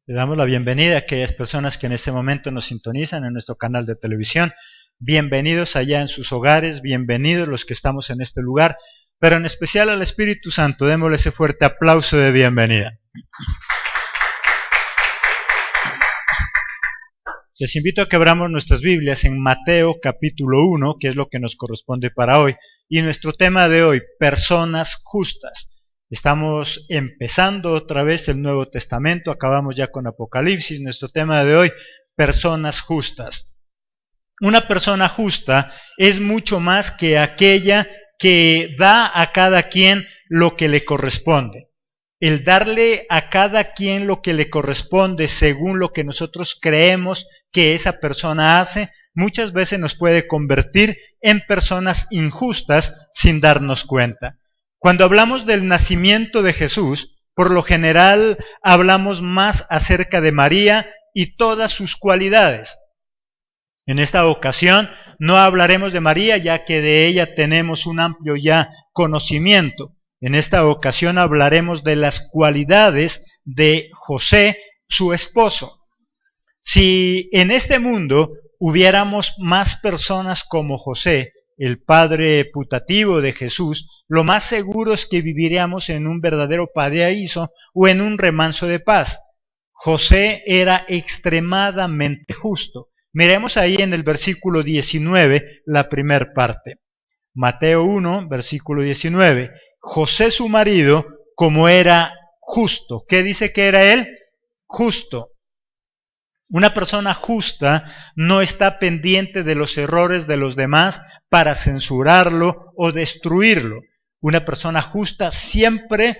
Le damos la bienvenida a aquellas personas que en este momento nos sintonizan en nuestro canal de televisión. Bienvenidos allá en sus hogares, bienvenidos los que estamos en este lugar, pero en especial al Espíritu Santo, démosle ese fuerte aplauso de bienvenida. Les invito a que abramos nuestras Biblias en Mateo capítulo 1, que es lo que nos corresponde para hoy, y nuestro tema de hoy, personas justas. Estamos empezando otra vez el Nuevo Testamento, acabamos ya con Apocalipsis, nuestro tema de hoy, personas justas. Una persona justa es mucho más que aquella que da a cada quien lo que le corresponde. El darle a cada quien lo que le corresponde según lo que nosotros creemos que esa persona hace, muchas veces nos puede convertir en personas injustas sin darnos cuenta. Cuando hablamos del nacimiento de Jesús, por lo general hablamos más acerca de María y todas sus cualidades. En esta ocasión no hablaremos de María, ya que de ella tenemos un amplio ya conocimiento. En esta ocasión hablaremos de las cualidades de José, su esposo. Si en este mundo hubiéramos más personas como José, el padre putativo de Jesús, lo más seguro es que viviríamos en un verdadero paraíso o en un remanso de paz. José era extremadamente justo. Miremos ahí en el versículo 19, la primera parte. Mateo 1, versículo 19. José su marido, como era justo. ¿Qué dice que era él? Justo. Una persona justa no está pendiente de los errores de los demás para censurarlo o destruirlo. Una persona justa siempre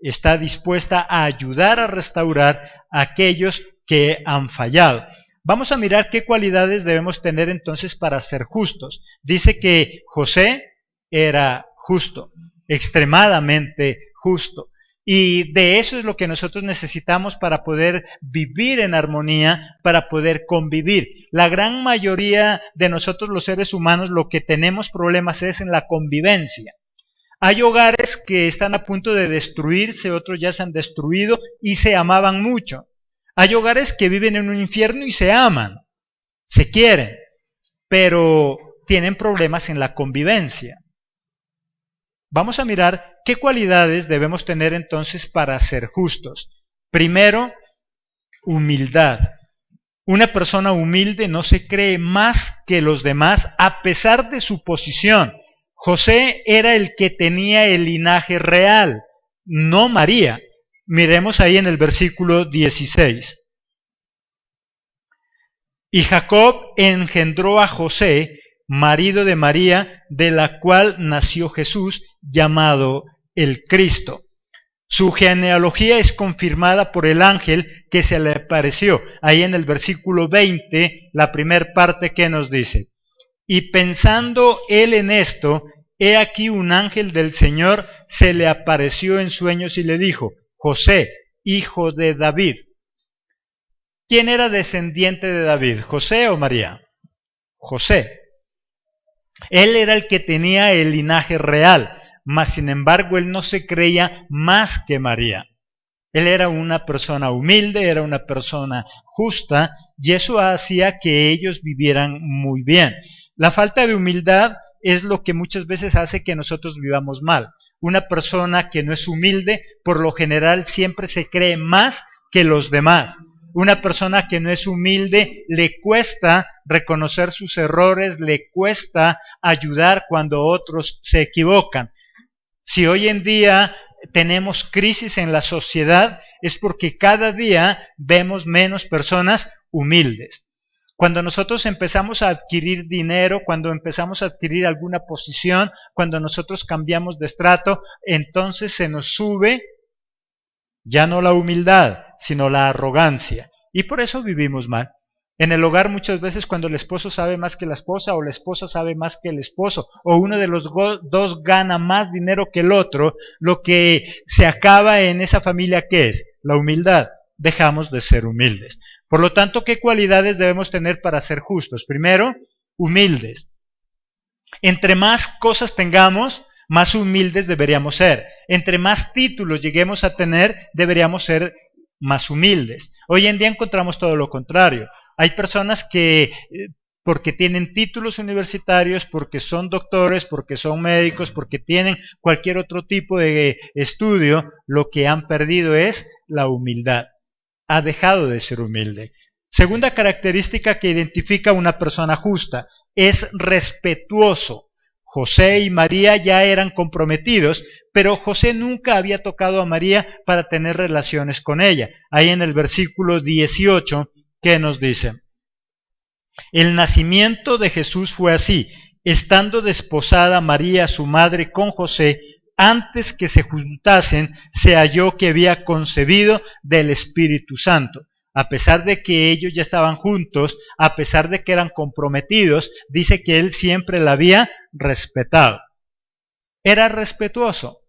está dispuesta a ayudar a restaurar a aquellos que han fallado. Vamos a mirar qué cualidades debemos tener entonces para ser justos. Dice que José era justo, extremadamente justo. Y de eso es lo que nosotros necesitamos para poder vivir en armonía, para poder convivir. La gran mayoría de nosotros los seres humanos lo que tenemos problemas es en la convivencia. Hay hogares que están a punto de destruirse, otros ya se han destruido y se amaban mucho. Hay hogares que viven en un infierno y se aman, se quieren, pero tienen problemas en la convivencia. Vamos a mirar qué cualidades debemos tener entonces para ser justos. Primero, humildad. Una persona humilde no se cree más que los demás a pesar de su posición. José era el que tenía el linaje real, no María. Miremos ahí en el versículo 16. Y Jacob engendró a José, marido de María, de la cual nació Jesús, llamado el Cristo. Su genealogía es confirmada por el ángel que se le apareció. Ahí en el versículo 20, la primera parte que nos dice: y pensando él en esto, he aquí un ángel del Señor se le apareció en sueños y le dijo: José, hijo de David. ¿Quién era descendiente de David? ¿José o María? José. Él era el que tenía el linaje real, mas sin embargo él no se creía más que María. Él era una persona humilde, era una persona justa, y eso hacía que ellos vivieran muy bien. La falta de humildad es lo que muchas veces hace que nosotros vivamos mal. Una persona que no es humilde, por lo general siempre se cree más que los demás. Una persona que no es humilde le cuesta reconocer sus errores, le cuesta ayudar cuando otros se equivocan. Si hoy en día tenemos crisis en la sociedad, es porque cada día vemos menos personas humildes. Cuando nosotros empezamos a adquirir dinero, cuando empezamos a adquirir alguna posición, cuando nosotros cambiamos de estrato, entonces se nos sube ya no la humildad, sino la arrogancia. Y por eso vivimos mal. En el hogar muchas veces cuando el esposo sabe más que la esposa, o la esposa sabe más que el esposo, o uno de los dos gana más dinero que el otro, lo que se acaba en esa familia, ¿qué es? La humildad. dejamos de ser humildes. Por lo tanto, ¿qué cualidades debemos tener para ser justos? Primero, humildes. Entre más cosas tengamos, más humildes deberíamos ser. Entre más títulos lleguemos a tener, deberíamos ser más humildes. Hoy en día encontramos todo lo contrario. Hay personas que, porque tienen títulos universitarios, porque son doctores, porque son médicos, porque tienen cualquier otro tipo de estudio, lo que han perdido es la humildad. Ha dejado de ser humilde. Segunda característica que identifica a una persona justa, es respetuoso. José y María ya eran comprometidos, pero José nunca había tocado a María para tener relaciones con ella. Ahí en el versículo 18, ¿qué nos dice? El nacimiento de Jesús fue así: estando desposada María, su madre, con José, antes que se juntasen, se halló que había concebido del Espíritu Santo. A pesar de que ellos ya estaban juntos, a pesar de que eran comprometidos, dice que él siempre la había respetado. Era respetuoso.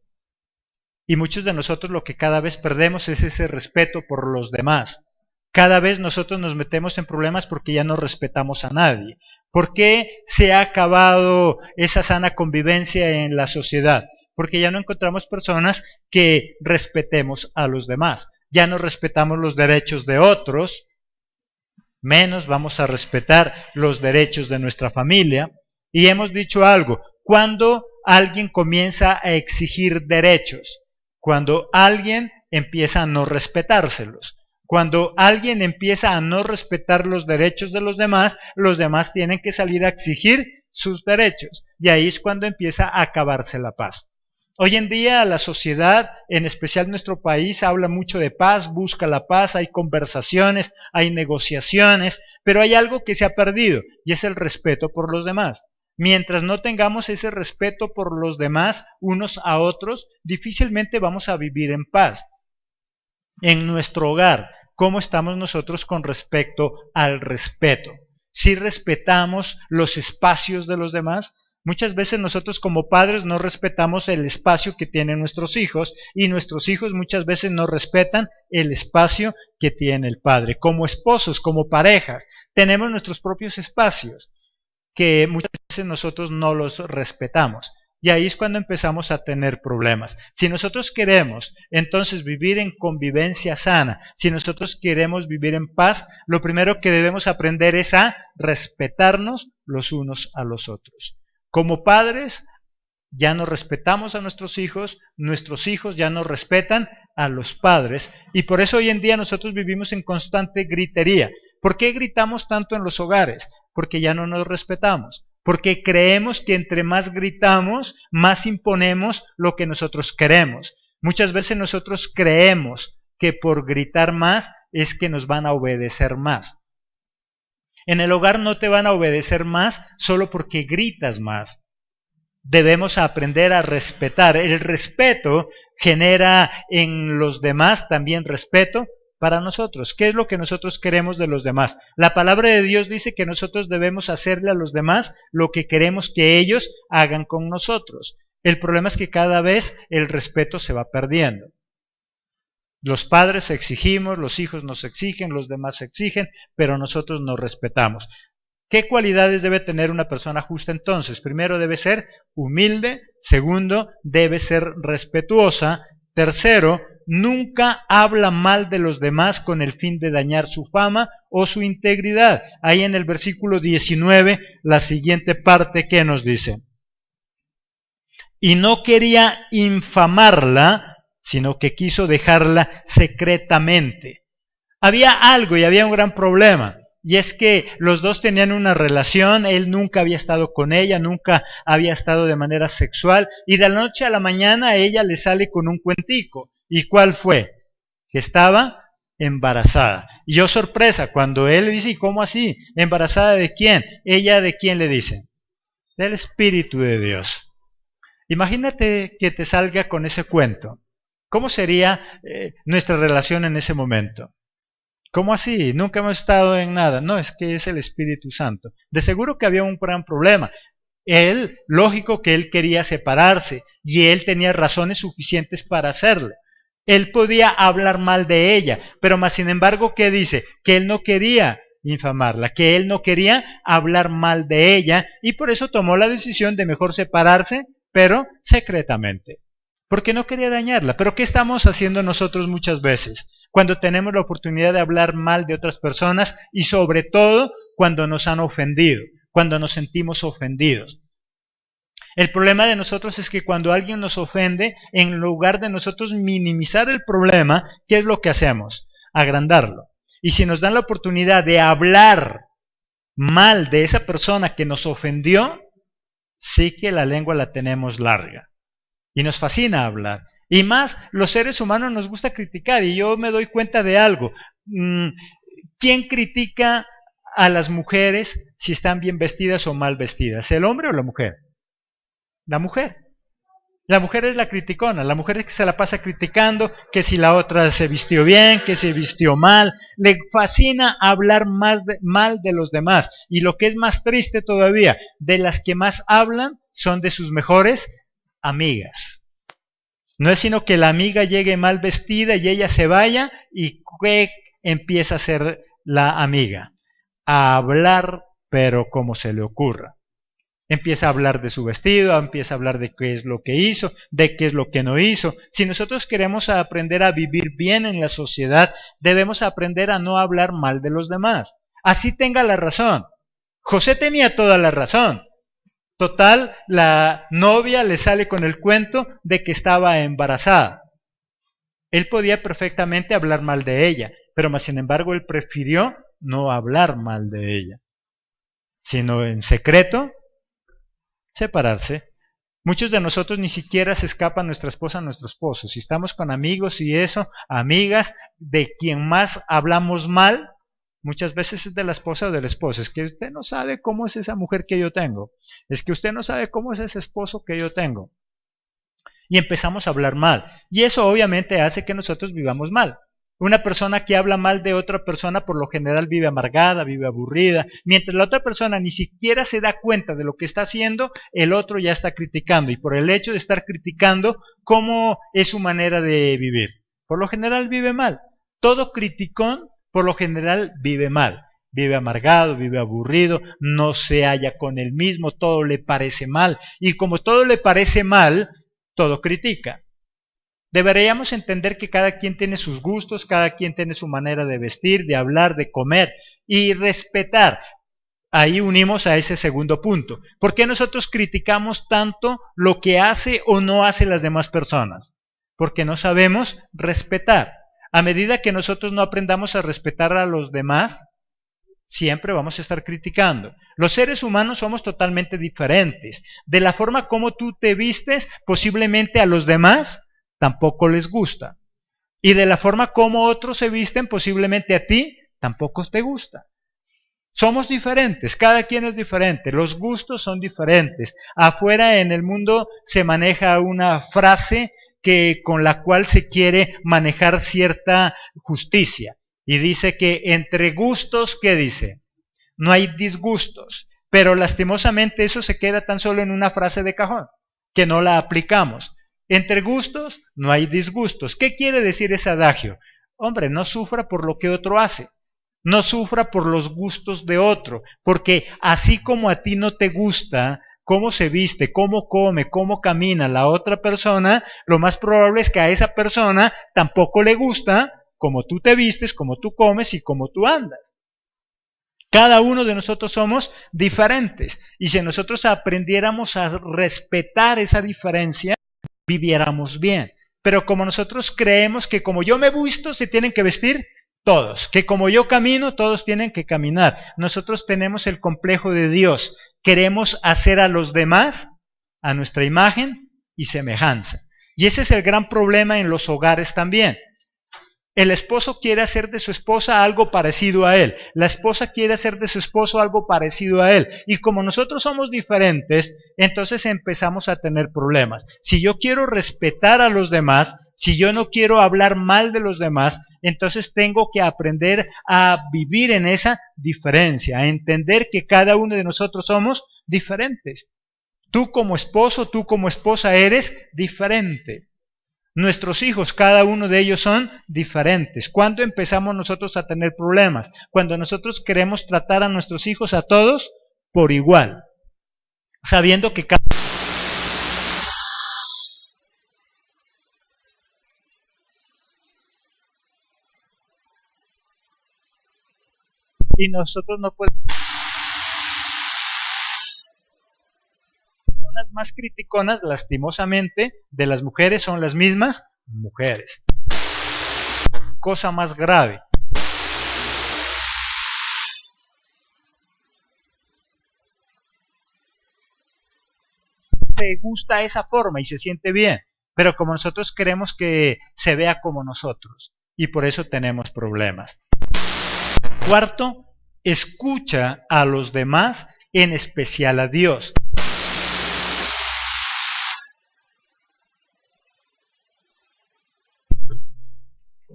Y muchos de nosotros lo que cada vez perdemos es ese respeto por los demás. Cada vez nosotros nos metemos en problemas porque ya no respetamos a nadie. ¿Por qué se ha acabado esa sana convivencia en la sociedad? Porque ya no encontramos personas que respetemos a los demás. Ya no respetamos los derechos de otros, menos vamos a respetar los derechos de nuestra familia. Y hemos dicho algo: cuando alguien comienza a exigir derechos, cuando alguien empieza a no respetárselos, cuando alguien empieza a no respetar los derechos de los demás tienen que salir a exigir sus derechos. Y ahí es cuando empieza a acabarse la paz. Hoy en día la sociedad, en especial nuestro país, habla mucho de paz, busca la paz, hay conversaciones, hay negociaciones, pero hay algo que se ha perdido y es el respeto por los demás. Mientras no tengamos ese respeto por los demás unos a otros, difícilmente vamos a vivir en paz. En nuestro hogar, ¿cómo estamos nosotros con respecto al respeto? ¿Sí respetamos los espacios de los demás? Muchas veces nosotros como padres no respetamos el espacio que tienen nuestros hijos y nuestros hijos muchas veces no respetan el espacio que tiene el padre. Como esposos, como parejas, tenemos nuestros propios espacios que muchas veces nosotros no los respetamos. Y ahí es cuando empezamos a tener problemas. Si nosotros queremos entonces vivir en convivencia sana, si nosotros queremos vivir en paz, lo primero que debemos aprender es a respetarnos los unos a los otros. Como padres, ya no respetamos a nuestros hijos ya no respetan a los padres, y por eso hoy en día nosotros vivimos en constante gritería. ¿Por qué gritamos tanto en los hogares? Porque ya no nos respetamos, porque creemos que entre más gritamos, más imponemos lo que nosotros queremos. Muchas veces nosotros creemos que por gritar más es que nos van a obedecer más. En el hogar no te van a obedecer más solo porque gritas más. Debemos aprender a respetar. El respeto genera en los demás también respeto para nosotros. ¿Qué es lo que nosotros queremos de los demás? La palabra de Dios dice que nosotros debemos hacerle a los demás lo que queremos que ellos hagan con nosotros. El problema es que cada vez el respeto se va perdiendo. Los padres exigimos, los hijos nos exigen, los demás exigen, pero nosotros nos respetamos. ¿Qué cualidades debe tener una persona justa entonces? Primero, debe ser humilde. Segundo, debe ser respetuosa. Tercero, nunca habla mal de los demás con el fin de dañar su fama o su integridad. Ahí en el versículo 19, la siguiente parte, ¿qué nos dice? Y no quería infamarla, sino que quiso dejarla secretamente. Había algo y había un gran problema, y es que los dos tenían una relación, él nunca había estado con ella, nunca había estado de manera sexual, y de la noche a la mañana ella le sale con un cuentico. ¿Y cuál fue? Que estaba embarazada. Y yo, sorpresa, cuando él le dice: ¿y cómo así? ¿Embarazada de quién? ¿Ella de quién le dice? Del Espíritu de Dios. Imagínate que te salga con ese cuento. ¿Cómo sería nuestra relación en ese momento? ¿Cómo así? Nunca hemos estado en nada. No, es que es el Espíritu Santo. De seguro que había un gran problema. Él, lógico que él quería separarse y él tenía razones suficientes para hacerlo. Él podía hablar mal de ella, pero más sin embargo, ¿qué dice? Que él no quería infamarla, que él no quería hablar mal de ella y por eso tomó la decisión de mejor separarse, pero secretamente, porque no quería dañarla. Pero ¿qué estamos haciendo nosotros muchas veces cuando tenemos la oportunidad de hablar mal de otras personas y sobre todo cuando nos han ofendido, cuando nos sentimos ofendidos? El problema de nosotros es que cuando alguien nos ofende, en lugar de nosotros minimizar el problema, ¿qué es lo que hacemos? Agrandarlo. Y si nos dan la oportunidad de hablar mal de esa persona que nos ofendió, sí que la lengua la tenemos larga. Y nos fascina hablar. Y más, los seres humanos nos gusta criticar. Y yo me doy cuenta de algo. ¿Quién critica a las mujeres si están bien vestidas o mal vestidas? ¿El hombre o la mujer? La mujer. La mujer es la criticona, la mujer es que se la pasa criticando que si la otra se vistió bien, que se vistió mal. Le fascina hablar mal de los demás. Y lo que es más triste todavía, de las que más hablan son de sus mejores amigas. No es sino que la amiga llegue mal vestida y ella se vaya y empieza a ser la amiga. A hablar, pero como se le ocurra. Empieza a hablar de su vestido, empieza a hablar de qué es lo que hizo, de qué es lo que no hizo. Si nosotros queremos aprender a vivir bien en la sociedad, debemos aprender a no hablar mal de los demás. Así tenga la razón. José tenía toda la razón. Total, la novia le sale con el cuento de que estaba embarazada. Él podía perfectamente hablar mal de ella, pero más sin embargo él prefirió no hablar mal de ella, sino en secreto separarse. Muchos de nosotros ni siquiera se escapa nuestra esposa a nuestro esposo. Si estamos con amigos y eso, amigas, de quien más hablamos mal, muchas veces es de la esposa o del esposo. Es que usted no sabe cómo es esa mujer que yo tengo. Es que usted no sabe cómo es ese esposo que yo tengo. Y empezamos a hablar mal. Y eso obviamente hace que nosotros vivamos mal. Una persona que habla mal de otra persona por lo general vive amargada, vive aburrida, mientras la otra persona ni siquiera se da cuenta de lo que está haciendo, el otro ya está criticando, y por el hecho de estar criticando, ¿cómo es su manera de vivir? Por lo general vive mal. Todo criticón, por lo general, vive mal. Vive amargado, vive aburrido, no se halla con él mismo, todo le parece mal, y como todo le parece mal, todo critica. Deberíamos entender que cada quien tiene sus gustos, cada quien tiene su manera de vestir, de hablar, de comer y respetar. Ahí unimos a ese segundo punto. ¿Por qué nosotros criticamos tanto lo que hace o no hace las demás personas? Porque no sabemos respetar. A medida que nosotros no aprendamos a respetar a los demás, siempre vamos a estar criticando. Los seres humanos somos totalmente diferentes. De la forma como tú te vistes, posiblemente a los demás tampoco les gusta. Y de la forma como otros se visten, posiblemente a ti tampoco te gusta. Somos diferentes, cada quien es diferente, los gustos son diferentes. Afuera en el mundo se maneja una frase con la cual se quiere manejar cierta justicia. Y dice que entre gustos, ¿qué dice? No hay disgustos. Pero lastimosamente eso se queda tan solo en una frase de cajón, que no la aplicamos. Entre gustos no hay disgustos. ¿Qué quiere decir ese adagio? Hombre, no sufra por lo que otro hace. No sufra por los gustos de otro. Porque así como a ti no te gusta cómo se viste, cómo come, cómo camina la otra persona, lo más probable es que a esa persona tampoco le gusta cómo tú te vistes, cómo tú comes y cómo tú andas. Cada uno de nosotros somos diferentes. Y si nosotros aprendiéramos a respetar esa diferencia, viviéramos bien. Pero como nosotros creemos que como yo me visto, se tienen que vestir todos, que como yo camino, todos tienen que caminar. Nosotros tenemos el complejo de Dios. Queremos hacer a los demás a nuestra imagen y semejanza. Y ese es el gran problema en los hogares también. El esposo quiere hacer de su esposa algo parecido a él. La esposa quiere hacer de su esposo algo parecido a él. Y como nosotros somos diferentes, entonces empezamos a tener problemas. Si yo quiero respetar a los demás, si yo no quiero hablar mal de los demás, entonces tengo que aprender a vivir en esa diferencia, a entender que cada uno de nosotros somos diferentes. Tú como esposo, tú como esposa eres diferente. Nuestros hijos, cada uno de ellos son diferentes. ¿Cuándo empezamos nosotros a tener problemas? Cuando nosotros queremos tratar a nuestros hijos a todos por igual, sabiendo que cada y nosotros no podemos. Las más criticonas, lastimosamente, de las mujeres son las mismas mujeres. Cosa más grave. Se gusta esa forma y se siente bien, pero como nosotros queremos que se vea como nosotros, y por eso tenemos problemas. Cuarto, escucha a los demás, en especial a Dios.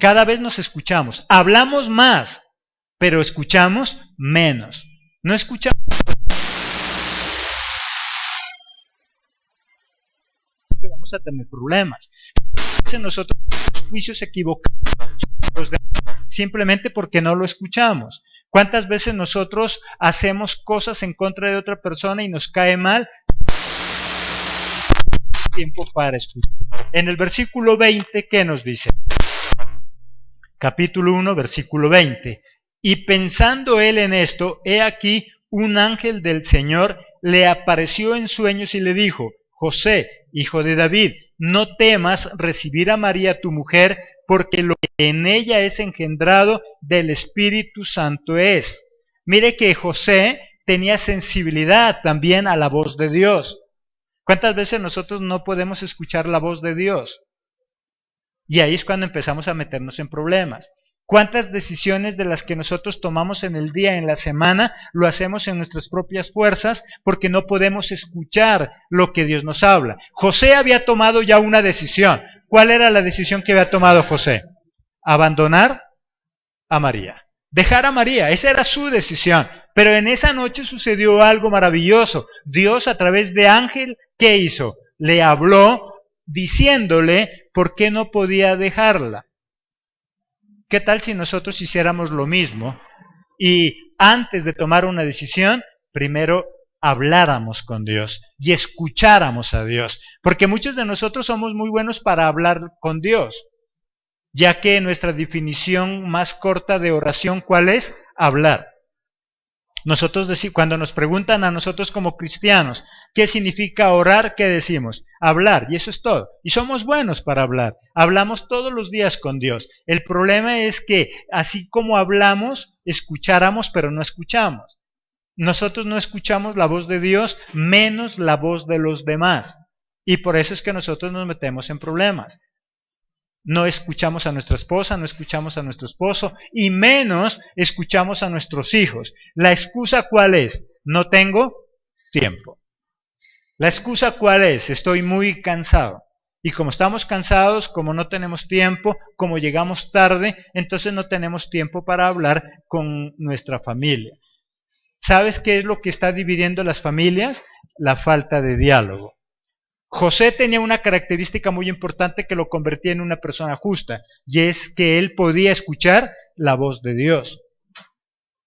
Cada vez nos escuchamos, hablamos más, pero escuchamos menos. No escuchamos. Vamos a tener problemas. Nosotros juicios equivocados simplemente porque no lo escuchamos. ¿Cuántas veces nosotros hacemos cosas en contra de otra persona y nos cae mal? Tiempo para escuchar. En el versículo 20, ¿qué nos dice? Capítulo 1, versículo 20. Y pensando él en esto, he aquí un ángel del Señor le apareció en sueños y le dijo: José, hijo de David, no temas recibir a María tu mujer, porque lo que en ella es engendrado del Espíritu Santo es. Mire que José tenía sensibilidad también a la voz de Dios. ¿Cuántas veces nosotros no podemos escuchar la voz de Dios? Y ahí es cuando empezamos a meternos en problemas. ¿Cuántas decisiones de las que nosotros tomamos en el día, en la semana, lo hacemos en nuestras propias fuerzas porque no podemos escuchar lo que Dios nos habla? José había tomado ya una decisión. ¿Cuál era la decisión que había tomado José? Abandonar a María. Dejar a María, esa era su decisión. Pero en esa noche sucedió algo maravilloso. Dios, a través de ángel, ¿qué hizo? Le habló diciéndole por qué no podía dejarla. ¿Qué tal si nosotros hiciéramos lo mismo y antes de tomar una decisión, primero habláramos con Dios y escucháramos a Dios? Porque muchos de nosotros somos muy buenos para hablar con Dios, ya que nuestra definición más corta de oración, ¿cuál es? Hablar. Nosotros cuando nos preguntan a nosotros como cristianos, ¿qué significa orar? ¿Qué decimos? Hablar, y eso es todo. Y somos buenos para hablar. Hablamos todos los días con Dios. El problema es que así como hablamos, escucháramos, pero no escuchamos. Nosotros no escuchamos la voz de Dios, menos la voz de los demás. Y por eso es que nosotros nos metemos en problemas. No escuchamos a nuestra esposa, no escuchamos a nuestro esposo y menos escuchamos a nuestros hijos. ¿La excusa cuál es? No tengo tiempo. ¿La excusa cuál es? Estoy muy cansado. Y como estamos cansados, como no tenemos tiempo, como llegamos tarde, entonces no tenemos tiempo para hablar con nuestra familia. ¿Sabes qué es lo que está dividiendo las familias? La falta de diálogo. José tenía una característica muy importante que lo convertía en una persona justa, y es que él podía escuchar la voz de Dios.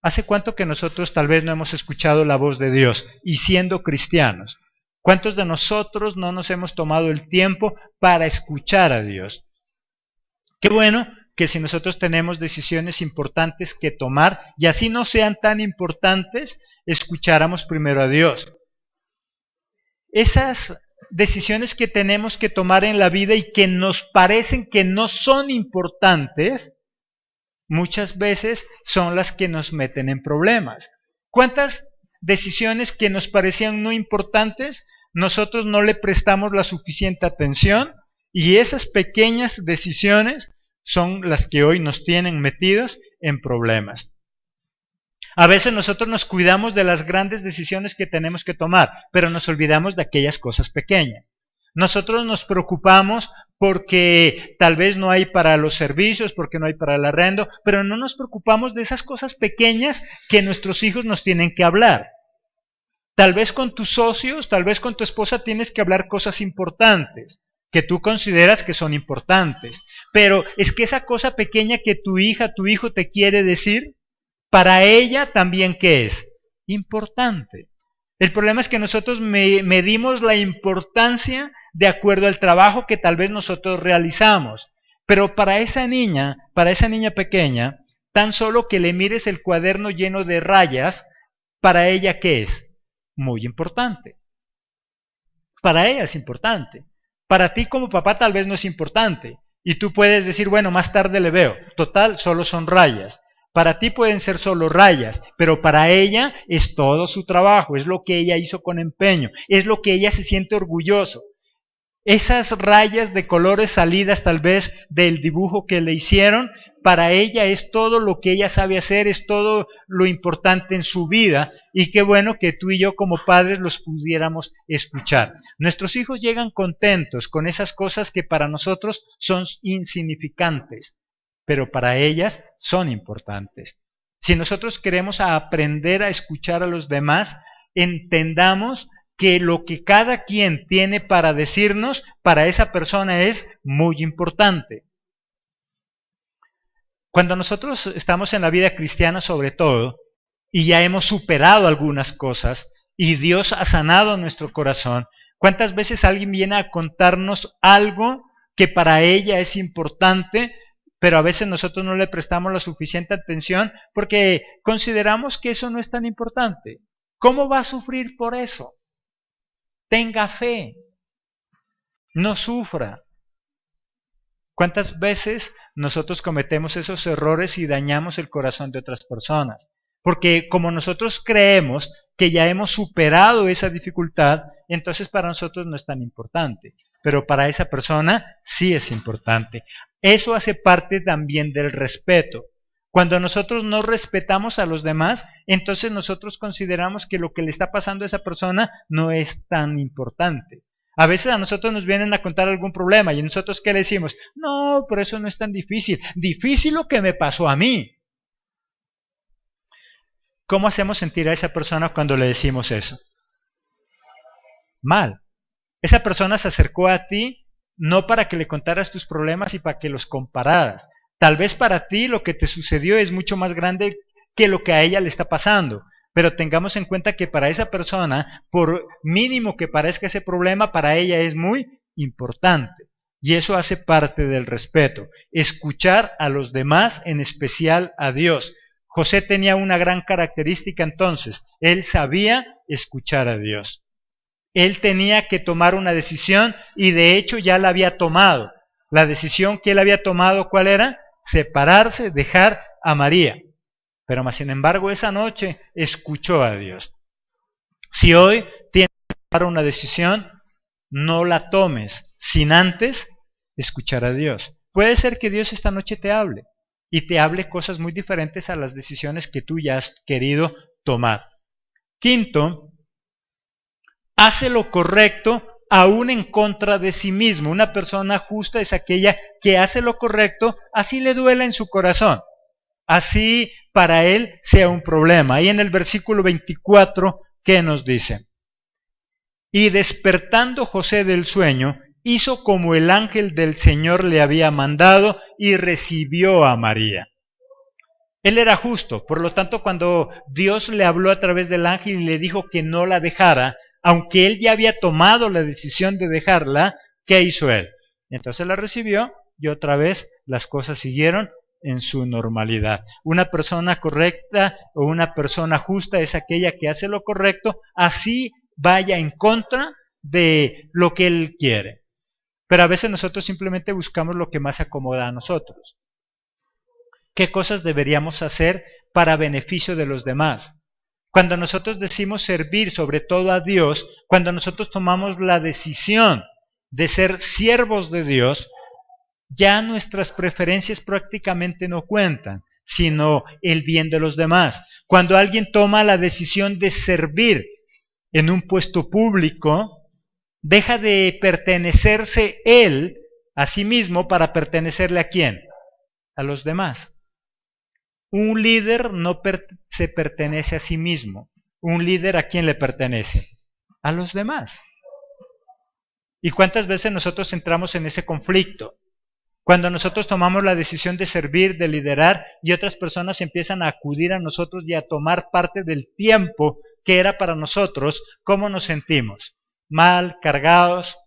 ¿Hace cuánto que nosotros tal vez no hemos escuchado la voz de Dios? Y siendo cristianos, ¿cuántos de nosotros no nos hemos tomado el tiempo para escuchar a Dios? Qué bueno que si nosotros tenemos decisiones importantes que tomar, y así no sean tan importantes, escucháramos primero a Dios. Esas decisiones que tenemos que tomar en la vida y que nos parecen que no son importantes, muchas veces son las que nos meten en problemas. ¿Cuántas decisiones que nos parecían no importantes, nosotros no le prestamos la suficiente atención? Y esas pequeñas decisiones son las que hoy nos tienen metidos en problemas. A veces nosotros nos cuidamos de las grandes decisiones que tenemos que tomar, pero nos olvidamos de aquellas cosas pequeñas. Nosotros nos preocupamos porque tal vez no hay para los servicios, porque no hay para el arrendo, pero no nos preocupamos de esas cosas pequeñas que nuestros hijos nos tienen que hablar. Tal vez con tus socios, tal vez con tu esposa tienes que hablar cosas importantes, que tú consideras que son importantes. Pero es que esa cosa pequeña que tu hija, tu hijo te quiere decir, para ella también, ¿qué es? Importante. El problema es que nosotros medimos la importancia de acuerdo al trabajo que tal vez nosotros realizamos. Pero para esa niña pequeña, tan solo que le mires el cuaderno lleno de rayas, para ella, ¿qué es? Muy importante. Para ella es importante. Para ti como papá tal vez no es importante. Y tú puedes decir, bueno, más tarde le veo. Total, solo son rayas. Para ti pueden ser solo rayas, pero para ella es todo su trabajo, es lo que ella hizo con empeño, es lo que ella se siente orgulloso. Esas rayas de colores salidas tal vez del dibujo que le hicieron, para ella es todo lo que ella sabe hacer, es todo lo importante en su vida, y qué bueno que tú y yo como padres los pudiéramos escuchar. Nuestros hijos llegan contentos con esas cosas que para nosotros son insignificantes, pero para ellas son importantes. Si nosotros queremos aprender a escuchar a los demás, entendamos que lo que cada quien tiene para decirnos, para esa persona es muy importante. Cuando nosotros estamos en la vida cristiana sobre todo, y ya hemos superado algunas cosas, y Dios ha sanado nuestro corazón, ¿cuántas veces alguien viene a contarnos algo que para ella es importante, pero a veces nosotros no le prestamos la suficiente atención porque consideramos que eso no es tan importante? ¿Cómo va a sufrir por eso? Tenga fe, no sufra. ¿Cuántas veces nosotros cometemos esos errores y dañamos el corazón de otras personas? Porque como nosotros creemos que ya hemos superado esa dificultad, entonces para nosotros no es tan importante, pero para esa persona sí es importante. Eso hace parte también del respeto. Cuando nosotros no respetamos a los demás, entonces nosotros consideramos que lo que le está pasando a esa persona no es tan importante. A veces a nosotros nos vienen a contar algún problema y nosotros ¿qué le decimos? No, pero eso no es tan difícil. Difícil lo que me pasó a mí. ¿Cómo hacemos sentir a esa persona cuando le decimos eso? Mal. Esa persona se acercó a ti no para que le contaras tus problemas y para que los compararas. Tal vez para ti lo que te sucedió es mucho más grande que lo que a ella le está pasando, pero tengamos en cuenta que para esa persona, por mínimo que parezca ese problema, para ella es muy importante. Y eso hace parte del respeto. Escuchar a los demás, en especial a Dios. José tenía una gran característica entonces. Él sabía escuchar a Dios. Él tenía que tomar una decisión y de hecho ya la había tomado. La decisión que él había tomado, ¿cuál era? Separarse, dejar a María. Pero más sin embargo esa noche escuchó a Dios. Si hoy tienes que tomar una decisión, no la tomes sin antes escuchar a Dios. Puede ser que Dios esta noche te hable y te hable cosas muy diferentes a las decisiones que tú ya has querido tomar. Quinto, hace lo correcto aún en contra de sí mismo. Una persona justa es aquella que hace lo correcto, así le duela en su corazón, así para él sea un problema. Ahí en el versículo 24, ¿qué nos dice? Y despertando José del sueño, hizo como el ángel del Señor le había mandado y recibió a María. Él era justo, por lo tanto cuando Dios le habló a través del ángel y le dijo que no la dejara, aunque él ya había tomado la decisión de dejarla, ¿qué hizo él? Entonces la recibió y otra vez las cosas siguieron en su normalidad. Una persona correcta o una persona justa es aquella que hace lo correcto, así vaya en contra de lo que él quiere. Pero a veces nosotros simplemente buscamos lo que más acomoda a nosotros. ¿Qué cosas deberíamos hacer para beneficio de los demás? Cuando nosotros decimos servir sobre todo a Dios, cuando nosotros tomamos la decisión de ser siervos de Dios, ya nuestras preferencias prácticamente no cuentan, sino el bien de los demás. Cuando alguien toma la decisión de servir en un puesto público, deja de pertenecerse él a sí mismo para pertenecerle ¿a quién? A los demás. Un líder no se pertenece a sí mismo. Un líder ¿a quién le pertenece? A los demás. ¿Y cuántas veces nosotros entramos en ese conflicto? Cuando nosotros tomamos la decisión de servir, de liderar, y otras personas empiezan a acudir a nosotros y a tomar parte del tiempo que era para nosotros, ¿cómo nos sentimos? Mal, cargados.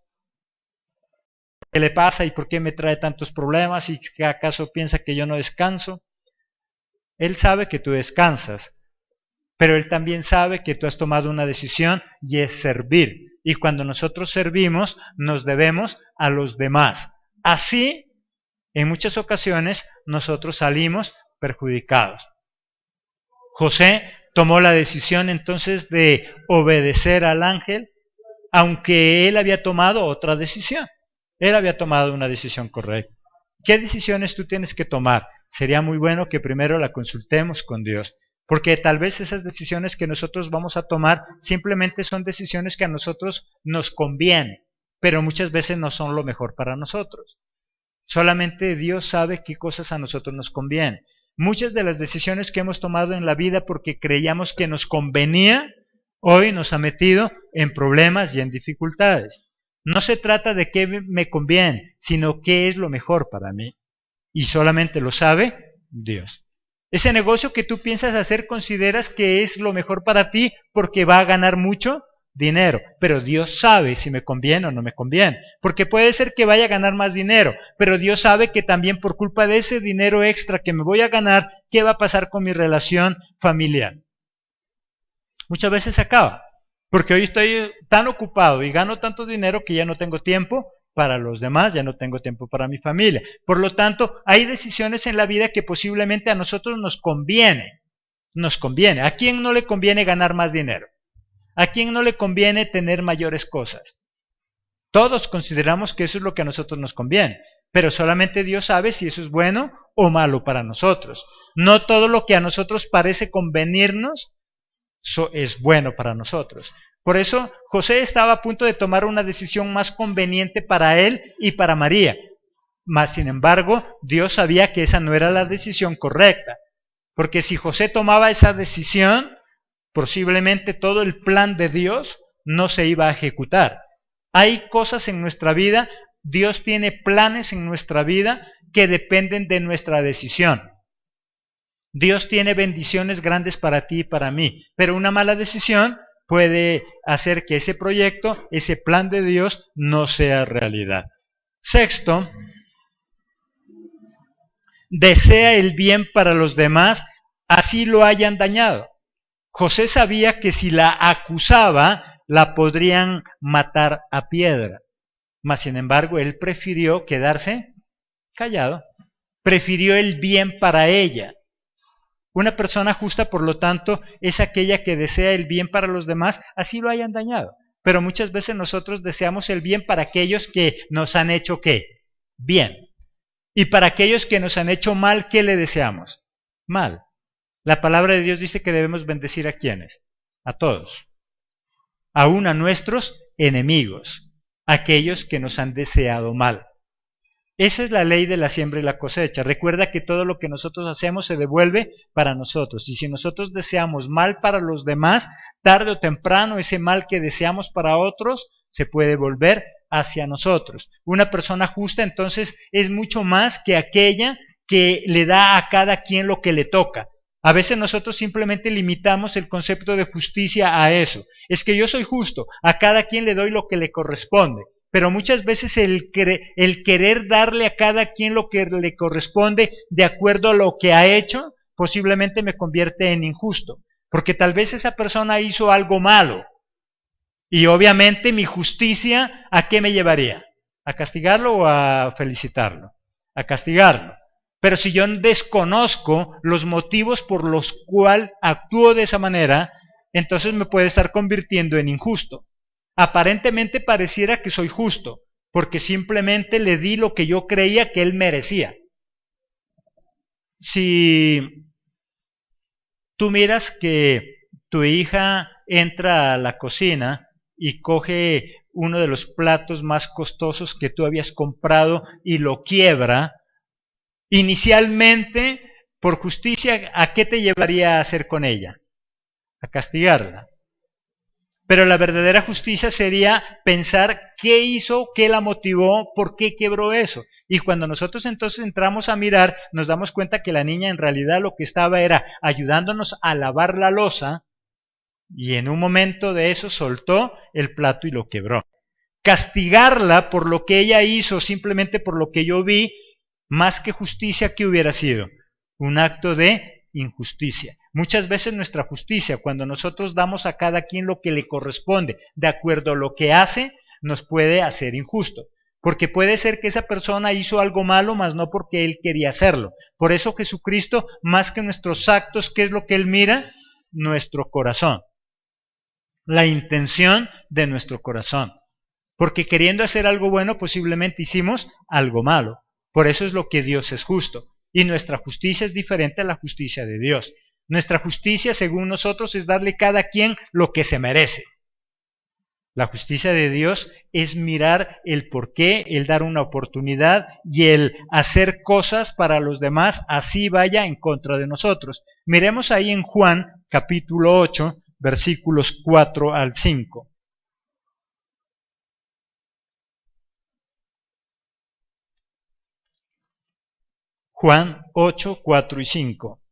¿Qué le pasa y por qué me trae tantos problemas? ¿Y que acaso piensa que yo no descanso? Él sabe que tú descansas, pero Él también sabe que tú has tomado una decisión y es servir. Y cuando nosotros servimos, nos debemos a los demás. Así, en muchas ocasiones, nosotros salimos perjudicados. José tomó la decisión entonces de obedecer al ángel, aunque él había tomado otra decisión. Él había tomado una decisión correcta. ¿Qué decisiones tú tienes que tomar? Sería muy bueno que primero la consultemos con Dios, porque tal vez esas decisiones que nosotros vamos a tomar simplemente son decisiones que a nosotros nos convienen, pero muchas veces no son lo mejor para nosotros. Solamente Dios sabe qué cosas a nosotros nos convienen. Muchas de las decisiones que hemos tomado en la vida porque creíamos que nos convenía, hoy nos ha metido en problemas y en dificultades. No se trata de qué me conviene, sino qué es lo mejor para mí. Y solamente lo sabe Dios. Ese negocio que tú piensas hacer consideras que es lo mejor para ti porque va a ganar mucho dinero, pero Dios sabe si me conviene o no me conviene, porque puede ser que vaya a ganar más dinero, pero Dios sabe que también por culpa de ese dinero extra que me voy a ganar, ¿qué va a pasar con mi relación familiar? Muchas veces se acaba, porque hoy estoy tan ocupado y gano tanto dinero que ya no tengo tiempo para los demás, ya no tengo tiempo para mi familia. Por lo tanto, hay decisiones en la vida que posiblemente a nosotros nos conviene. Nos conviene. ¿A quién no le conviene ganar más dinero? ¿A quién no le conviene tener mayores cosas? Todos consideramos que eso es lo que a nosotros nos conviene, pero solamente Dios sabe si eso es bueno o malo para nosotros. No todo lo que a nosotros parece convenirnos es bueno para nosotros. Por eso José estaba a punto de tomar una decisión más conveniente para él y para María. Mas, sin embargo, Dios sabía que esa no era la decisión correcta, porque si José tomaba esa decisión, posiblemente todo el plan de Dios no se iba a ejecutar. Hay cosas en nuestra vida, Dios tiene planes en nuestra vida que dependen de nuestra decisión. Dios tiene bendiciones grandes para ti y para mí, pero una mala decisión puede hacer que ese proyecto, ese plan de Dios no sea realidad. Sexto, desea el bien para los demás, así lo hayan dañado. José sabía que si la acusaba, la podrían matar a piedra. Mas, sin embargo, él prefirió quedarse callado. Prefirió el bien para ella. Una persona justa, por lo tanto, es aquella que desea el bien para los demás, así lo hayan dañado. Pero muchas veces nosotros deseamos el bien para aquellos que nos han hecho ¿qué? Bien. Y para aquellos que nos han hecho mal, ¿qué le deseamos? Mal. La palabra de Dios dice que debemos bendecir a ¿quiénes? A todos. Aún a nuestros enemigos, aquellos que nos han deseado mal. Esa es la ley de la siembra y la cosecha. Recuerda que todo lo que nosotros hacemos se devuelve para nosotros. Y si nosotros deseamos mal para los demás, tarde o temprano ese mal que deseamos para otros se puede volver hacia nosotros. Una persona justa entonces es mucho más que aquella que le da a cada quien lo que le toca. A veces nosotros simplemente limitamos el concepto de justicia a eso. Es que yo soy justo, a cada quien le doy lo que le corresponde. Pero muchas veces el querer darle a cada quien lo que le corresponde de acuerdo a lo que ha hecho, posiblemente me convierte en injusto. Porque tal vez esa persona hizo algo malo. Y obviamente mi justicia, ¿a qué me llevaría? ¿A castigarlo o a felicitarlo? A castigarlo. Pero si yo desconozco los motivos por los cuales actúo de esa manera, entonces me puede estar convirtiendo en injusto. Aparentemente pareciera que soy justo, porque simplemente le di lo que yo creía que él merecía. Si tú miras que tu hija entra a la cocina y coge uno de los platos más costosos que tú habías comprado y lo quiebra, inicialmente, por justicia, ¿a qué te llevaría a hacer con ella? A castigarla. Pero la verdadera justicia sería pensar qué hizo, qué la motivó, por qué quebró eso. Y cuando nosotros entonces entramos a mirar, nos damos cuenta que la niña en realidad lo que estaba era ayudándonos a lavar la loza, y en un momento de eso soltó el plato y lo quebró. Castigarla por lo que ella hizo, simplemente por lo que yo vi, más que justicia, ¿qué hubiera sido? Un acto de injusticia. Muchas veces nuestra justicia, cuando nosotros damos a cada quien lo que le corresponde, de acuerdo a lo que hace, nos puede hacer injusto. Porque puede ser que esa persona hizo algo malo, mas no porque él quería hacerlo. Por eso Jesucristo, más que nuestros actos, ¿qué es lo que él mira? Nuestro corazón. La intención de nuestro corazón. Porque queriendo hacer algo bueno, posiblemente hicimos algo malo. Por eso es lo que Dios es justo. Y nuestra justicia es diferente a la justicia de Dios. Nuestra justicia, según nosotros, es darle a cada quien lo que se merece. La justicia de Dios es mirar el porqué, el dar una oportunidad y el hacer cosas para los demás, así vaya en contra de nosotros. Miremos ahí en Juan, capítulo 8, versículos 4 al 5. Juan 8, 4 y 5.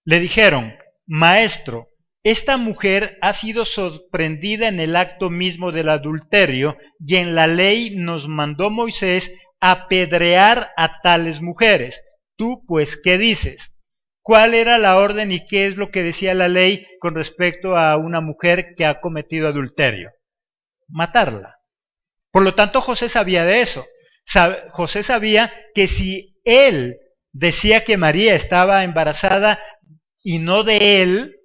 Le dijeron: Maestro, esta mujer ha sido sorprendida en el acto mismo del adulterio, y en la ley nos mandó Moisés apedrear a tales mujeres. Tú, pues, ¿qué dices? ¿Cuál era la orden y qué es lo que decía la ley con respecto a una mujer que ha cometido adulterio? Matarla. Por lo tanto, José sabía de eso. José sabía que si él decía que María estaba embarazada y no de él,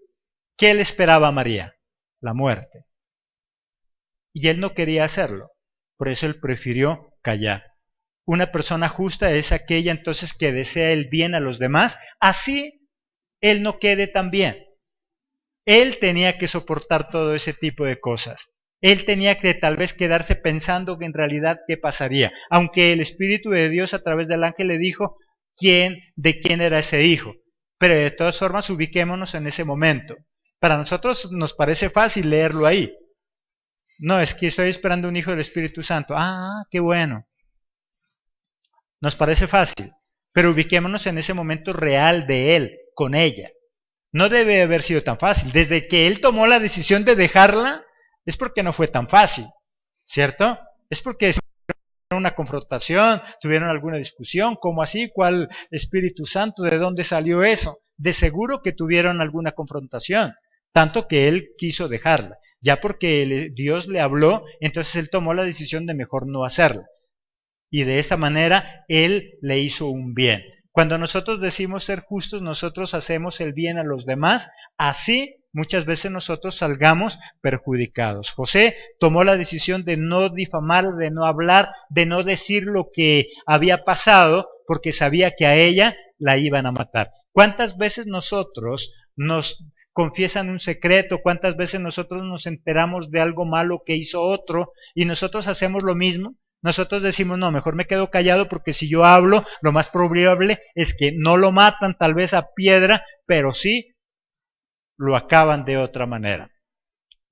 ¿qué le esperaba a María? La muerte. Y él no quería hacerlo, por eso él prefirió callar. Una persona justa es aquella entonces que desea el bien a los demás, así él no quede tan bien. Él tenía que soportar todo ese tipo de cosas. Él tenía que tal vez quedarse pensando que en realidad qué pasaría, aunque el Espíritu de Dios a través del ángel le dijo de quién era ese hijo. Pero de todas formas ubiquémonos en ese momento. Para nosotros nos parece fácil leerlo ahí. No, es que estoy esperando un hijo del Espíritu Santo. Ah, qué bueno. Nos parece fácil, pero ubiquémonos en ese momento real de él, con ella. No debe haber sido tan fácil. Desde que él tomó la decisión de dejarla, es porque no fue tan fácil, ¿cierto? Es porque tuvieron una confrontación, tuvieron alguna discusión, ¿cómo así? ¿Cuál Espíritu Santo? ¿De dónde salió eso? De seguro que tuvieron alguna confrontación, tanto que él quiso dejarla. Ya porque Dios le habló, entonces él tomó la decisión de mejor no hacerla. Y de esta manera él le hizo un bien. Cuando nosotros decimos ser justos, nosotros hacemos el bien a los demás, así muchas veces nosotros salgamos perjudicados. José tomó la decisión de no difamar, de no hablar, de no decir lo que había pasado, porque sabía que a ella la iban a matar. ¿Cuántas veces nosotros nos confiesan un secreto? ¿Cuántas veces nosotros nos enteramos de algo malo que hizo otro y nosotros hacemos lo mismo? Nosotros decimos, no, mejor me quedo callado porque si yo hablo, lo más probable es que no lo matan tal vez a piedra, pero sí lo acaban de otra manera.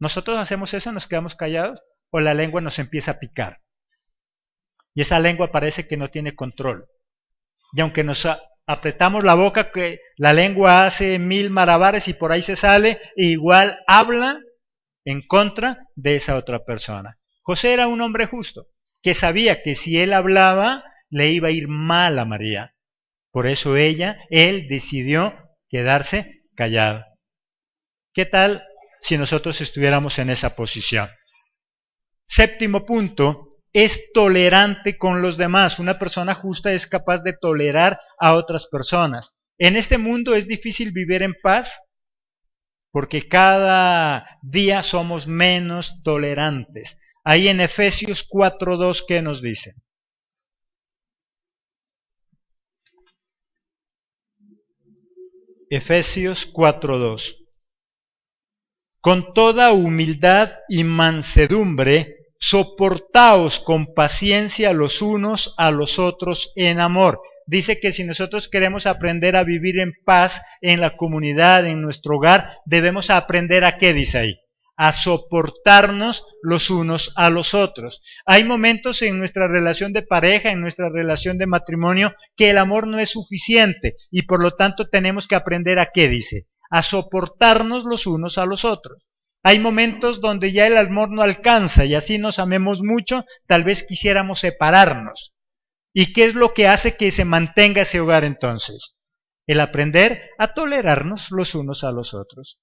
¿Nosotros hacemos eso, nos quedamos callados o la lengua nos empieza a picar? Y esa lengua parece que no tiene control. Y aunque nos apretamos la boca, que la lengua hace 1000 malabares y por ahí se sale, e igual habla en contra de esa otra persona. José era un hombre justo, que sabía que si él hablaba, le iba a ir mal a María. Por eso él decidió quedarse callado. ¿Qué tal si nosotros estuviéramos en esa posición? Séptimo punto, es tolerante con los demás. Una persona justa es capaz de tolerar a otras personas. En este mundo es difícil vivir en paz porque cada día somos menos tolerantes. Ahí en Efesios 4:2, ¿qué nos dice? Efesios 4:2. Con toda humildad y mansedumbre, soportaos con paciencia los unos a los otros en amor. Dice que si nosotros queremos aprender a vivir en paz en la comunidad, en nuestro hogar, debemos aprender a ¿qué dice ahí? a soportarnos los unos a los otros. Hay momentos en nuestra relación de pareja, en nuestra relación de matrimonio, que el amor no es suficiente y por lo tanto tenemos que aprender a ¿qué dice? A soportarnos los unos a los otros. Hay momentos donde ya el amor no alcanza y así nos amemos mucho, tal vez quisiéramos separarnos. ¿Y qué es lo que hace que se mantenga ese hogar entonces? El aprender a tolerarnos los unos a los otros.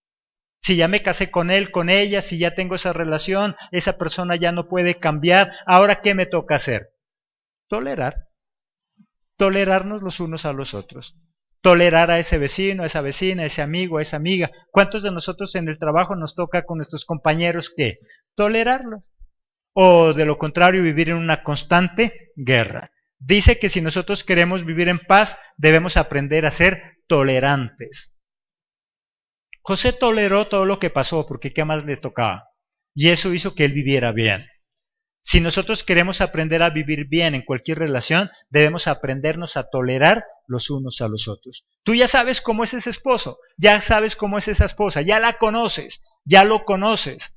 Si ya me casé con él, con ella, si ya tengo esa relación, esa persona ya no puede cambiar, ¿ahora qué me toca hacer? Tolerar. Tolerarnos los unos a los otros. Tolerar a ese vecino, a esa vecina, a ese amigo, a esa amiga. ¿Cuántos de nosotros en el trabajo nos toca con nuestros compañeros qué? Tolerarlos. O de lo contrario, vivir en una constante guerra. Dice que si nosotros queremos vivir en paz, debemos aprender a ser tolerantes. José toleró todo lo que pasó, porque ¿qué más le tocaba? Y eso hizo que él viviera bien. Si nosotros queremos aprender a vivir bien en cualquier relación, debemos aprendernos a tolerar los unos a los otros. Tú ya sabes cómo es ese esposo, ya sabes cómo es esa esposa, ya la conoces, ya lo conoces.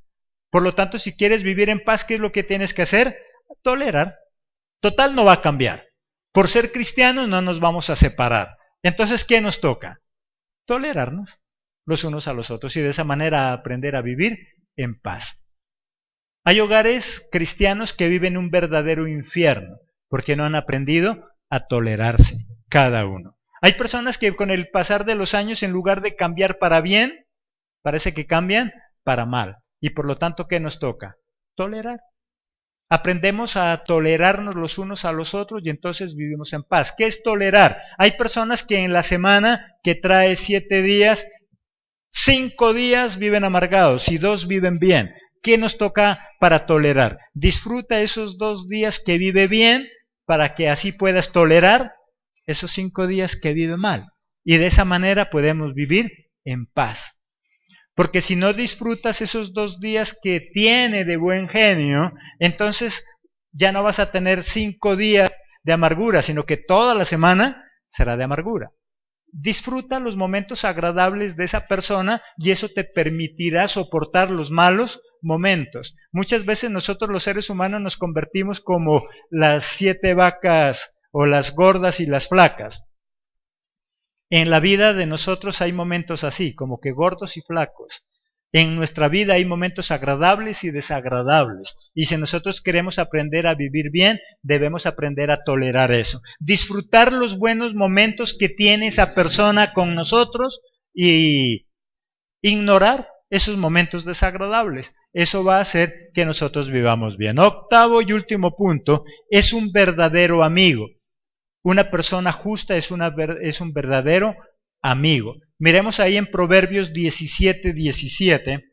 Por lo tanto, si quieres vivir en paz, ¿qué es lo que tienes que hacer? Tolerar. Total, no va a cambiar. Por ser cristianos no nos vamos a separar. Entonces, ¿qué nos toca? Tolerarnos los unos a los otros y de esa manera aprender a vivir en paz. Hay hogares cristianos que viven un verdadero infierno porque no han aprendido a tolerarse cada uno. Hay personas que con el pasar de los años, en lugar de cambiar para bien, parece que cambian para mal. Y por lo tanto, ¿qué nos toca? Tolerar. Aprendemos a tolerarnos los unos a los otros y entonces vivimos en paz. ¿Qué es tolerar? Hay personas que en la semana que trae 7 días, 5 días viven amargados y 2 viven bien. ¿Qué nos toca para tolerar? Disfruta esos 2 días que vive bien para que así puedas tolerar esos 5 días que vive mal. Y de esa manera podemos vivir en paz. Porque si no disfrutas esos 2 días que tiene de buen genio, entonces ya no vas a tener 5 días de amargura, sino que toda la semana será de amargura. Disfruta los momentos agradables de esa persona y eso te permitirá soportar los malos momentos. Muchas veces nosotros los seres humanos nos convertimos como las 7 vacas o las gordas y las flacas. En la vida de nosotros hay momentos así, como que gordos y flacos. En nuestra vida hay momentos agradables y desagradables. Y si nosotros queremos aprender a vivir bien, debemos aprender a tolerar eso. Disfrutar los buenos momentos que tiene esa persona con nosotros y ignorar esos momentos desagradables. Eso va a hacer que nosotros vivamos bien. Octavo y último punto, es un verdadero amigo. Una persona justa es un verdadero amigo. Miremos ahí en Proverbios 17:17.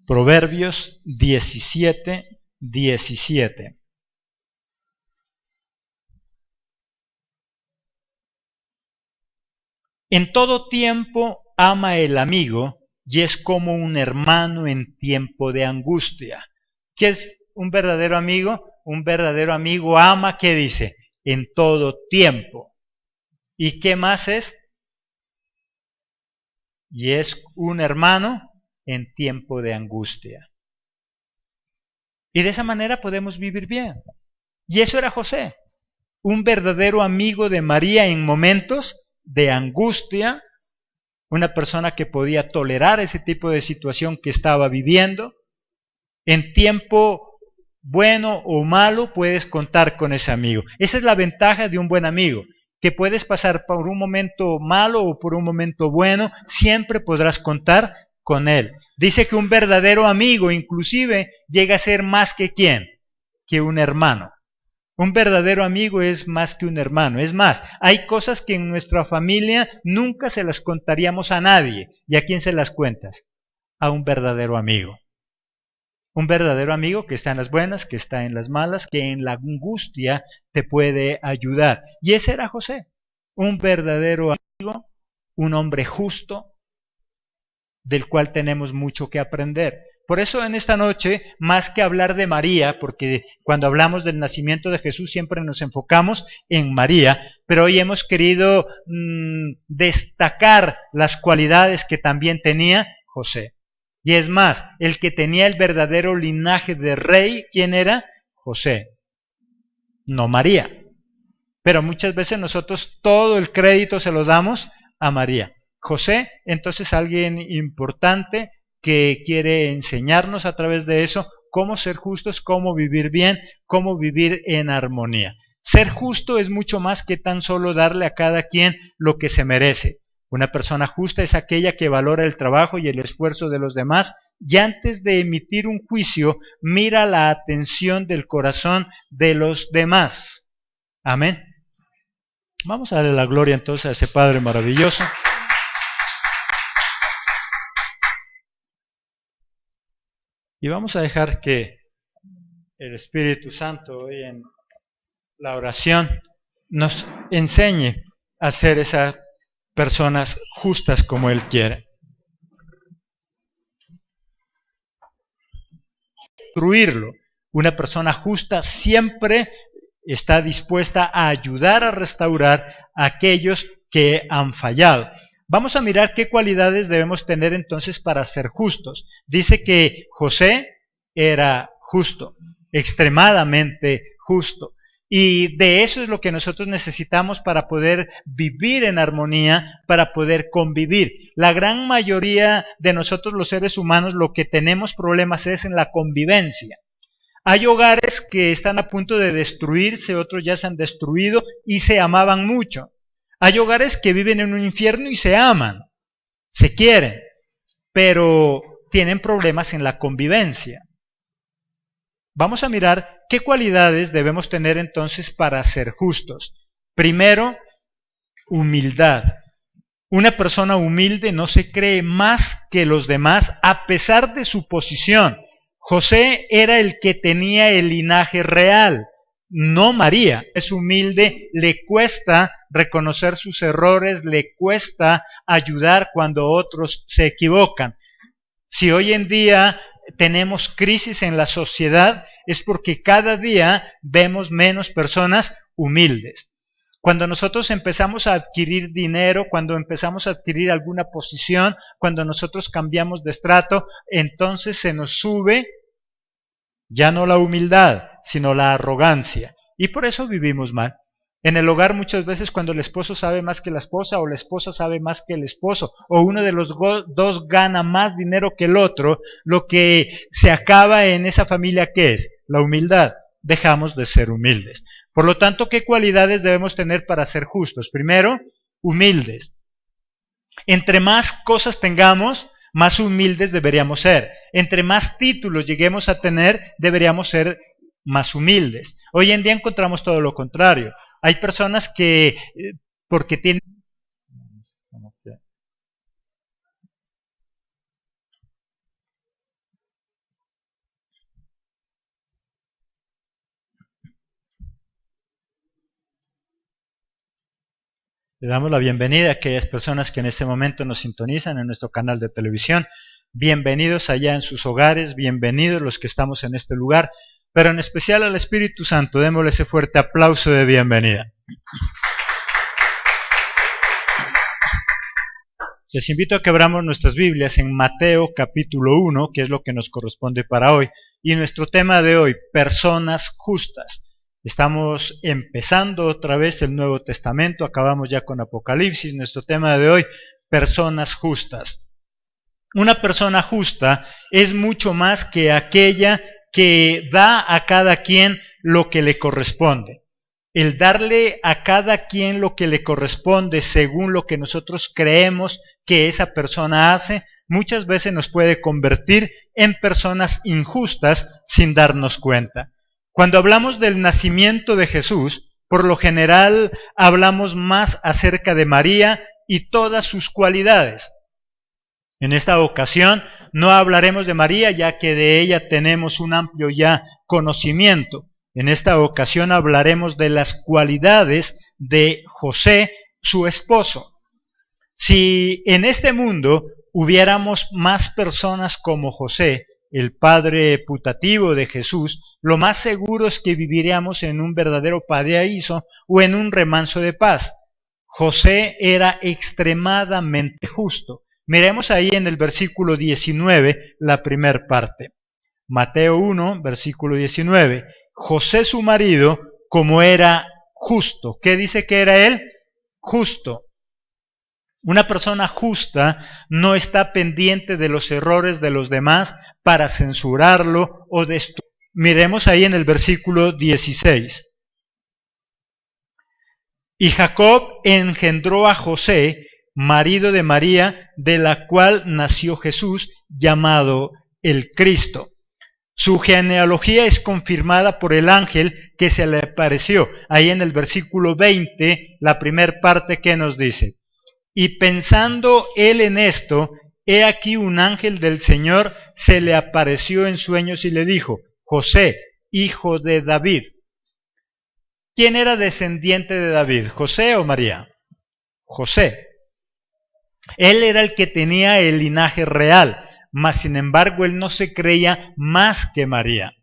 Proverbios 17:17. En todo tiempo ama el amigo y es como un hermano en tiempo de angustia. ¿Qué es un verdadero amigo? Un verdadero amigo ama, ¿qué dice? En todo tiempo. ¿Y qué más es? Y es un hermano en tiempo de angustia. Y de esa manera podemos vivir bien. Y eso era José, un verdadero amigo de María en momentos de angustia, una persona que podía tolerar ese tipo de situación que estaba viviendo. En tiempo bueno o malo puedes contar con ese amigo. Esa es la ventaja de un buen amigo, que puedes pasar por un momento malo o por un momento bueno, siempre podrás contar con él. Dice que un verdadero amigo inclusive llega a ser más que ¿quién? Que un hermano. Un verdadero amigo es más que un hermano. Es más, hay cosas que en nuestra familia nunca se las contaríamos a nadie. ¿Y a quién se las cuentas? A un verdadero amigo. Un verdadero amigo que está en las buenas, que está en las malas, que en la angustia te puede ayudar. Y ese era José, un verdadero amigo, un hombre justo, del cual tenemos mucho que aprender. Por eso en esta noche, más que hablar de María, porque cuando hablamos del nacimiento de Jesús siempre nos enfocamos en María, pero hoy hemos querido destacar las cualidades que también tenía José. Y es más, el que tenía el verdadero linaje de rey, ¿quién era? José, no María. Pero muchas veces nosotros todo el crédito se lo damos a María. José, entonces, alguien importante que quiere enseñarnos a través de eso cómo ser justos, cómo vivir bien, cómo vivir en armonía. Ser justo es mucho más que tan solo darle a cada quien lo que se merece. Una persona justa es aquella que valora el trabajo y el esfuerzo de los demás y antes de emitir un juicio mira la atención del corazón de los demás. Amén. Vamos a darle la gloria entonces a ese Padre maravilloso. Y vamos a dejar que el Espíritu Santo hoy en la oración nos enseñe a ser esas personas justas como Él quiere. Destruirlo. Una persona justa siempre está dispuesta a ayudar a restaurar a aquellos que han fallado. Vamos a mirar qué cualidades debemos tener entonces para ser justos. Dice que José era justo, extremadamente justo. Y de eso es lo que nosotros necesitamos para poder vivir en armonía, para poder convivir. La gran mayoría de nosotros los seres humanos lo que tenemos problemas es en la convivencia. Hay hogares que están a punto de destruirse, otros ya se han destruido y se amaban mucho. Hay hogares que viven en un infierno y se aman, se quieren, pero tienen problemas en la convivencia. Vamos a mirar qué cualidades debemos tener entonces para ser justos. Primero, humildad. Una persona humilde no se cree más que los demás a pesar de su posición. José era el que tenía el linaje real, no María. Es humilde, le cuesta reconocer sus errores, le cuesta ayudar cuando otros se equivocan. Si hoy en día tenemos crisis en la sociedad, es porque cada día vemos menos personas humildes. Cuando nosotros empezamos a adquirir dinero, cuando empezamos a adquirir alguna posición, cuando nosotros cambiamos de estrato, entonces se nos sube ya no la humildad, sino la arrogancia. Y por eso vivimos mal. En el hogar muchas veces cuando el esposo sabe más que la esposa o la esposa sabe más que el esposo o uno de los dos gana más dinero que el otro, lo que se acaba en esa familia, ¿qué es? La humildad. Dejamos de ser humildes. Por lo tanto, ¿qué cualidades debemos tener para ser justos? Primero, humildes. Entre más cosas tengamos, más humildes deberíamos ser. Entre más títulos lleguemos a tener, deberíamos ser más humildes. Hoy en día encontramos todo lo contrario. Hay personas que, porque tienen... Le damos la bienvenida a aquellas personas que en este momento nos sintonizan en nuestro canal de televisión. Bienvenidos allá en sus hogares, bienvenidos los que estamos en este lugar, pero en especial al Espíritu Santo, démosle ese fuerte aplauso de bienvenida. Les invito a que abramos nuestras Biblias en Mateo capítulo 1, que es lo que nos corresponde para hoy, y nuestro tema de hoy, personas justas. Estamos empezando otra vez el Nuevo Testamento, acabamos ya con Apocalipsis, nuestro tema de hoy, personas justas. Una persona justa es mucho más que aquella que da a cada quien lo que le corresponde. El darle a cada quien lo que le corresponde según lo que nosotros creemos que esa persona hace, muchas veces nos puede convertir en personas injustas sin darnos cuenta. Cuando hablamos del nacimiento de Jesús, por lo general hablamos más acerca de María y todas sus cualidades. En esta ocasión no hablaremos de María, ya que de ella tenemos un amplio ya conocimiento. En esta ocasión hablaremos de las cualidades de José, su esposo. Si en este mundo hubiéramos más personas como José, el padre putativo de Jesús, lo más seguro es que viviríamos en un verdadero paraíso o en un remanso de paz. José era extremadamente justo. Miremos ahí en el versículo 19, la primera parte. Mateo 1, versículo 19. José su marido, como era justo. ¿Qué dice que era él? Justo. Una persona justa no está pendiente de los errores de los demás para censurarlo o destruirlo. Miremos ahí en el versículo 16. Y Jacob engendró a José, marido de María, de la cual nació Jesús, llamado el Cristo. Su genealogía es confirmada por el ángel que se le apareció. Ahí en el versículo 20, la primera parte que nos dice: y pensando él en esto, he aquí un ángel del Señor se le apareció en sueños y le dijo: José, hijo de David. ¿Quién era descendiente de David, José o María? José. Él era el que tenía el linaje real, mas sin embargo él no se creía más que María.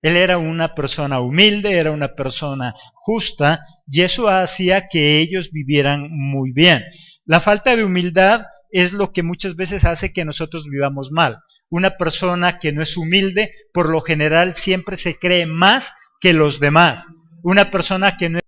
Él era una persona humilde, era una persona justa, y eso hacía que ellos vivieran muy bien. La falta de humildad es lo que muchas veces hace que nosotros vivamos mal. Una persona que no es humilde, por lo general, siempre se cree más que los demás. Una persona que no